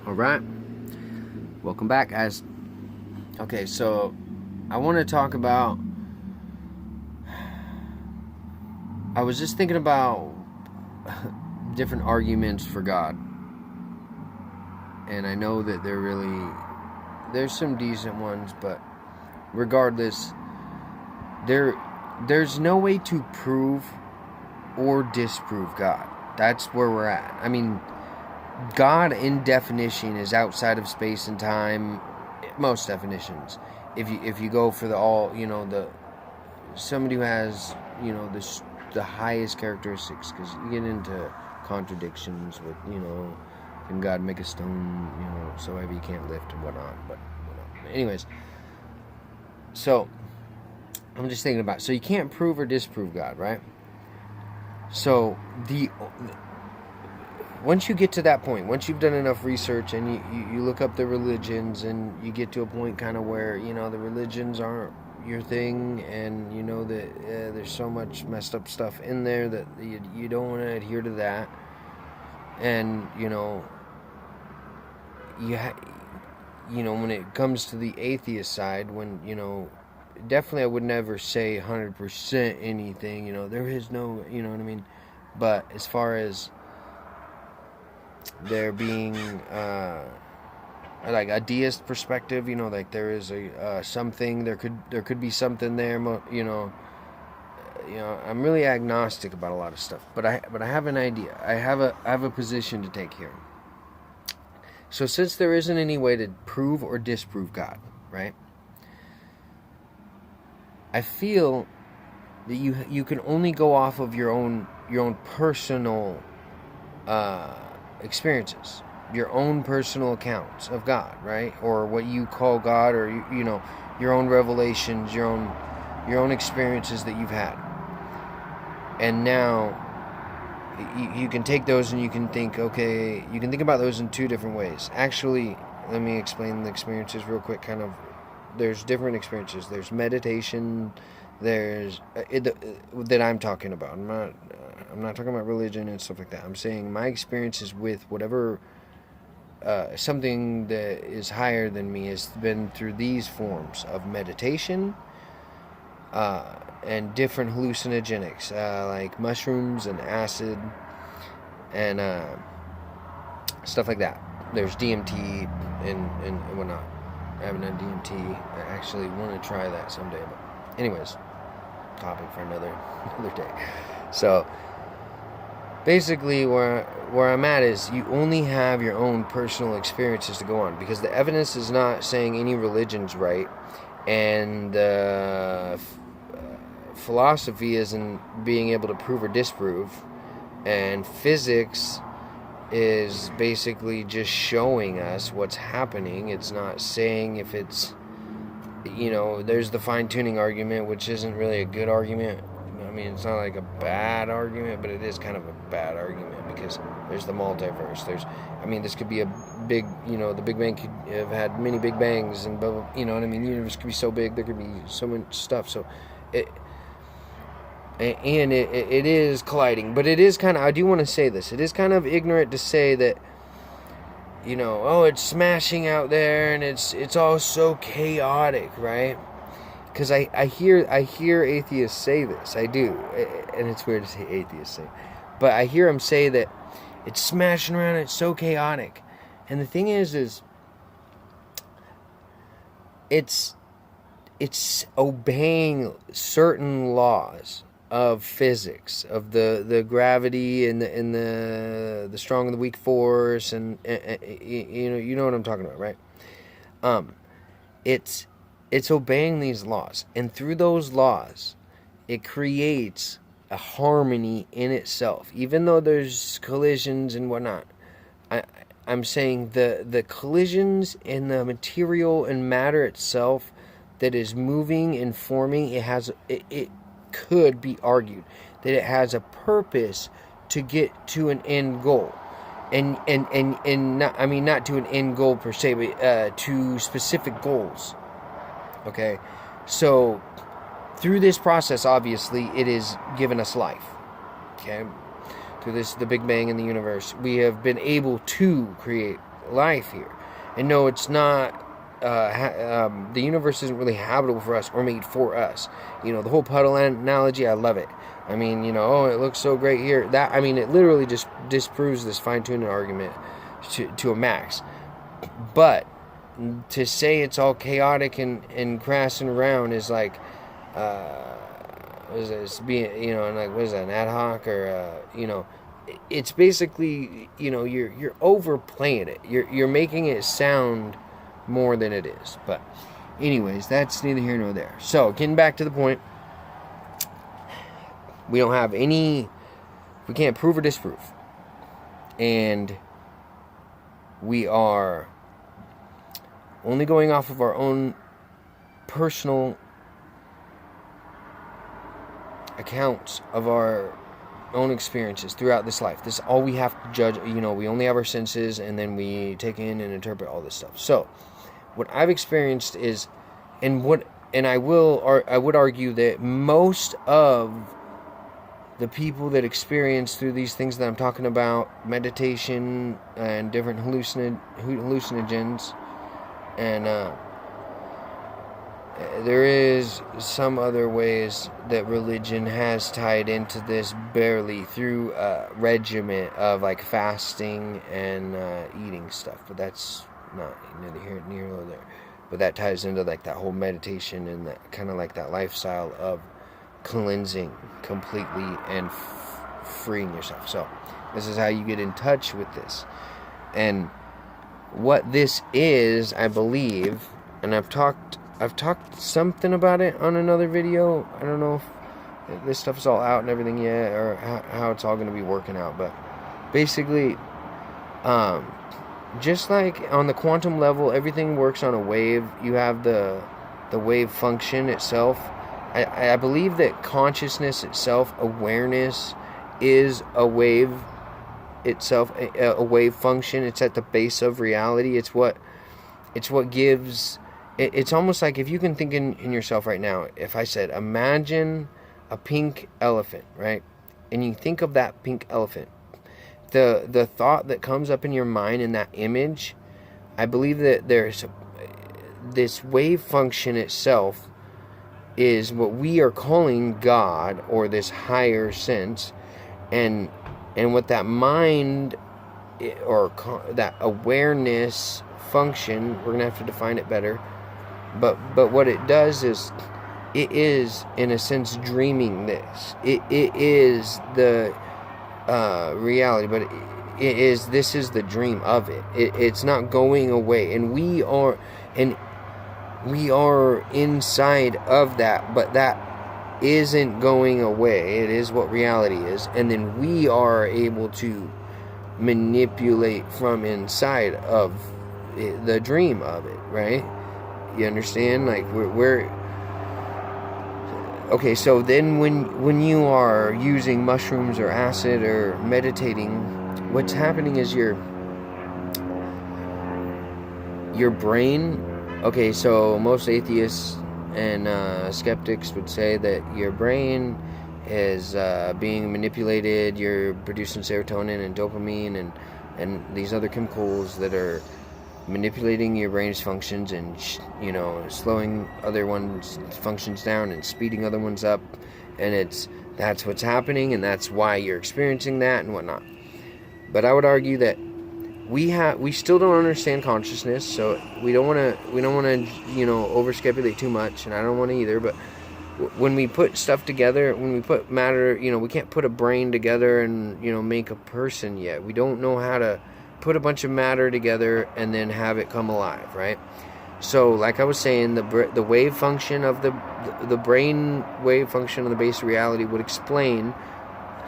All right, welcome back, guys. Okay, so I want to talk about. I was just thinking about different arguments for God, and I know that there's some decent ones, but regardless, there's no way to prove or disprove God. That's where we're at. I mean, God, in definition, is outside of space and time. Most definitions. If you go for the somebody who has the highest characteristics, because you get into contradictions with can God make a stone so heavy you can't lift and whatnot. But anyways, so I'm just thinking about so you can't prove or disprove God, right? So once you get to that point, once you've done enough research and you look up the religions and you get to a point kind of where, the religions aren't your thing, and that there's so much messed up stuff in there that you don't want to adhere to that. And, when it comes to the atheist side, definitely I would never say 100% anything, there is no, you know what I mean? But as far as there being like a deist perspective, like there is a something, there could be something there, I'm really agnostic about a lot of stuff, but I have an idea. I have a position to take here. So since there isn't any way to prove or disprove God, right? I feel that you can only go off of your own personal experiences, your own personal accounts of God, right? Or what you call God, or your own revelations, your own experiences that you've had. And now you can take those and you can think, okay, you can think about those in two different ways. Actually, let me explain the experiences real quick. There's different experiences. There's meditation. There's that I'm talking about. I'm not talking about religion and stuff like that. I'm saying my experiences with whatever something that is higher than me has been through these forms of meditation and different hallucinogenics like mushrooms and acid and stuff like that. There's DMT and whatnot. I haven't done DMT. I actually want to try that someday. But anyways, topic for another day. So basically where I'm at is you only have your own personal experiences to go on, because the evidence is not saying any religion's right, and philosophy isn't being able to prove or disprove, and physics is basically just showing us what's happening. It's not saying if it's, there's the fine-tuning argument, which isn't really a good argument. I mean, it's not like a bad argument, but it is kind of a bad argument, because there's the multiverse. This could be a big, the Big Bang could have had many Big Bangs, and blah, blah, you know what I mean? The universe could be so big, there could be so much stuff. So it is colliding, but it is kind of, I do want to say this, it is kind of ignorant to say that, it's smashing out there and it's all so chaotic, right? Because I hear atheists say this. I do, and it's weird to say atheists say, but I hear them say that it's smashing around, it's so chaotic. And the thing is it's obeying certain laws of physics, of the gravity and the strong and the weak force, and you know what I'm talking about, right? It's obeying these laws, and through those laws, it creates a harmony in itself. Even though there's collisions and whatnot, I'm saying the collisions in the material and matter itself that is moving and forming, it could be argued that it has a purpose to get to an end goal, and not, not to an end goal per se, but to specific goals. Okay, so through this process, obviously, it is given us life. Okay, through the Big Bang in the universe, we have been able to create life here. And no, it's not. The universe isn't really habitable for us or made for us. You know, the whole puddle analogy, I love it. I mean, you know, oh, it looks so great here. That, I mean, it literally just disproves this fine-tuning argument to a max. But to say it's all chaotic and crassing around is like, is being, you know, and like, what is that, an ad hoc, or you know, it's basically, you know, you're overplaying it. You're making it sound more than it is. But anyways, that's neither here nor there. So getting back to the point, we don't have any, we can't prove or disprove, and we are only going off of our own personal accounts of our own experiences throughout this life. This is all we have to judge. You know, we only have our senses, and then we take in and interpret all this stuff. So what I've experienced is, and I would argue that most of the people that experience through these things that I'm talking about, meditation and different hallucinogens, and there is some other ways that religion has tied into this barely through a regimen of like fasting and eating stuff, but that's not neither here nor there. But that ties into like that whole meditation and that kind of like that lifestyle of cleansing completely and freeing yourself. So this is how you get in touch with this. And what this is, I believe, and I've talked something about it on another video. I don't know if this stuff is all out and everything yet, or how it's all going to be working out. But basically, just like on the quantum level, everything works on a wave. You have the wave function itself. I believe that consciousness itself, awareness, is a wave itself, a wave function. It's at the base of reality. It's what gives. It's almost like if you can think in yourself right now, if I said, imagine a pink elephant, right? And you think of that pink elephant. The thought that comes up in your mind in that image, I believe that there's this wave function itself is what we are calling God, or this higher sense, and what that mind or that awareness function, we're gonna have to define it better, but what it does is, it is in a sense dreaming this. It is the reality, but this is the dream of it. It's not going away, and we are inside of that, but that isn't going away. It is what reality is, and then we are able to manipulate from inside of the dream of it, right? You understand? Like we're okay. So then when you are using mushrooms or acid or meditating, what's happening is your brain. Okay, so most atheists and skeptics would say that your brain is being manipulated. You're producing serotonin and dopamine and these other chemicals that are manipulating your brain's functions and slowing other ones' functions down and speeding other ones up, and that's what's happening, and that's why you're experiencing that and whatnot. But I would argue that we still don't understand consciousness, so we don't want to over speculate too much, and I don't want to either. But when we put stuff together, when we put matter, we can't put a brain together and make a person yet. We don't know how to put a bunch of matter together and then have it come alive, right? So like I was saying, the wave function of the brain wave function of the base of reality would explain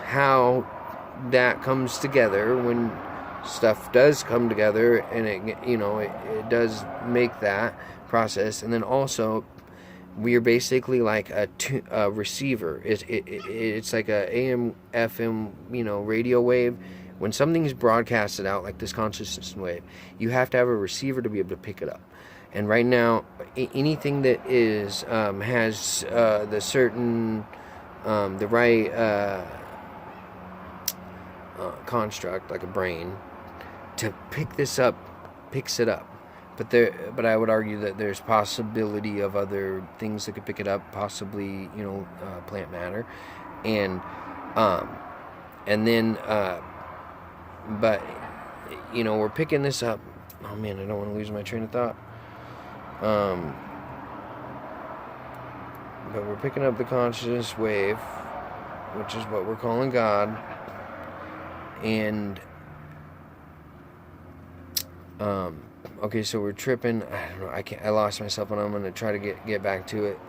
how that comes together when stuff does come together, and it does make that process. And then also we are basically like a receiver. It's like a AM FM radio wave. When something's broadcasted out like this consciousness wave, you have to have a receiver to be able to pick it up. And right now, anything that is has the certain the right construct, like a brain, to pick this up picks it up. But I would argue that there's possibility of other things that could pick it up, possibly, plant matter, and then, but we're picking this up. Oh man, I don't want to lose my train of thought. But we're picking up the consciousness wave, which is what we're calling God, and okay, so we're tripping. I don't know. I lost myself, and I'm gonna try to get back to it.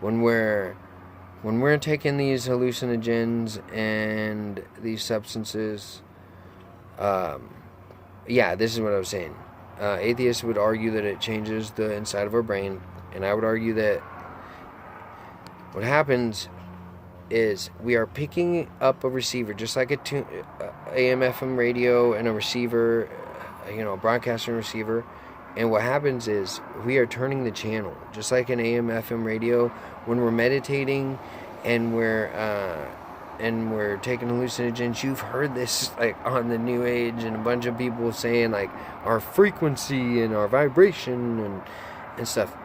When we're taking these hallucinogens and these substances, this is what I was saying. Atheists would argue that it changes the inside of our brain, and I would argue that what happens is we are picking up a receiver, just like AM, FM radio, and a receiver, a broadcaster and receiver. And what happens is we are turning the channel, just like an AM, FM radio. When we're meditating and we're taking hallucinogens, you've heard this like on the New Age, and a bunch of people saying like our frequency and our vibration and stuff.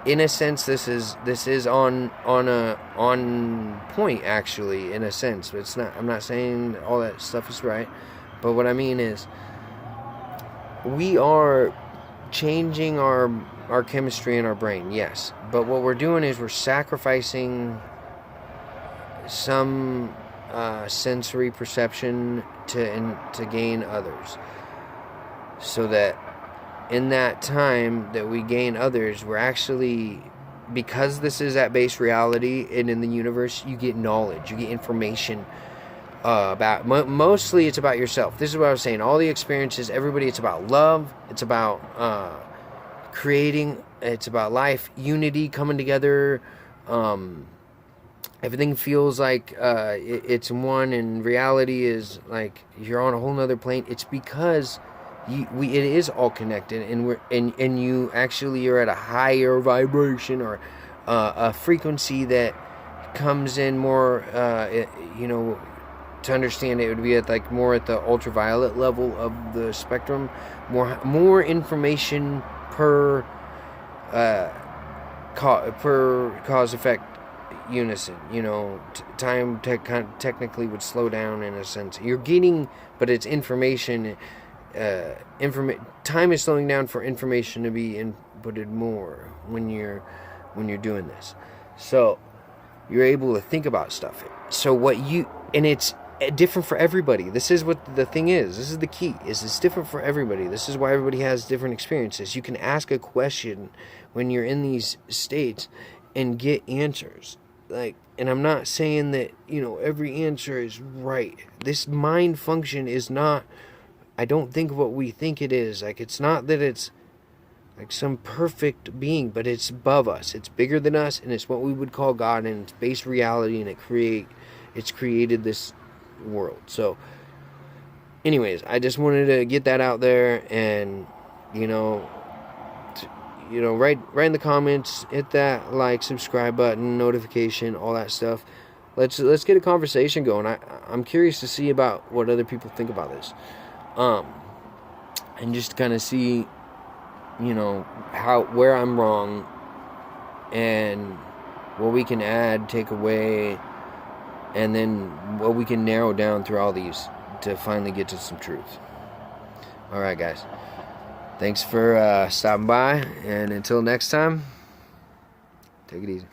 In a sense, this is on point, actually, in a sense. But it's not. I'm not saying all that stuff is right, but what I mean is we are changing our chemistry in our brain, yes. But what we're doing is we're sacrificing some sensory perception to gain others, so that in that time that we gain others, we're actually, because this is at base reality and in the universe, you get knowledge, you get information about, mostly it's about yourself. This is what I was saying, all the experiences, everybody, it's about love, it's about creating, it's about life, unity, coming together. Everything feels like it's one, and reality is like you're on a whole nother plane. It's because it is all connected, and you actually are at a higher vibration, or a frequency that comes in more, to understand it would be at more at the ultraviolet level of the spectrum, more information per cause effect unison. Time technically would slow down in a sense. You're getting, but it's information. Time is slowing down for information to be inputted more when you're doing this. So you're able to think about stuff. So and it's different for everybody. This is what the thing is. This is the key. It's different for everybody. This is why everybody has different experiences. You can ask a question when you're in these states and get answers. And I'm not saying that, every answer is right. This mind function is not, I don't think, what we think it is. It's not that it's like some perfect being, but it's above us. It's bigger than us, and it's what we would call God, and it's base reality, and it's created this world. So anyways, I just wanted to get that out there, and write in the comments, hit that like, subscribe button, notification, all that stuff. Let's get a conversation going. I'm curious to see about what other people think about this, and just kind of see, where I'm wrong, and what we can add, take away, and then what we can narrow down through all these to finally get to some truth. All right, guys. Thanks for stopping by, and until next time, take it easy.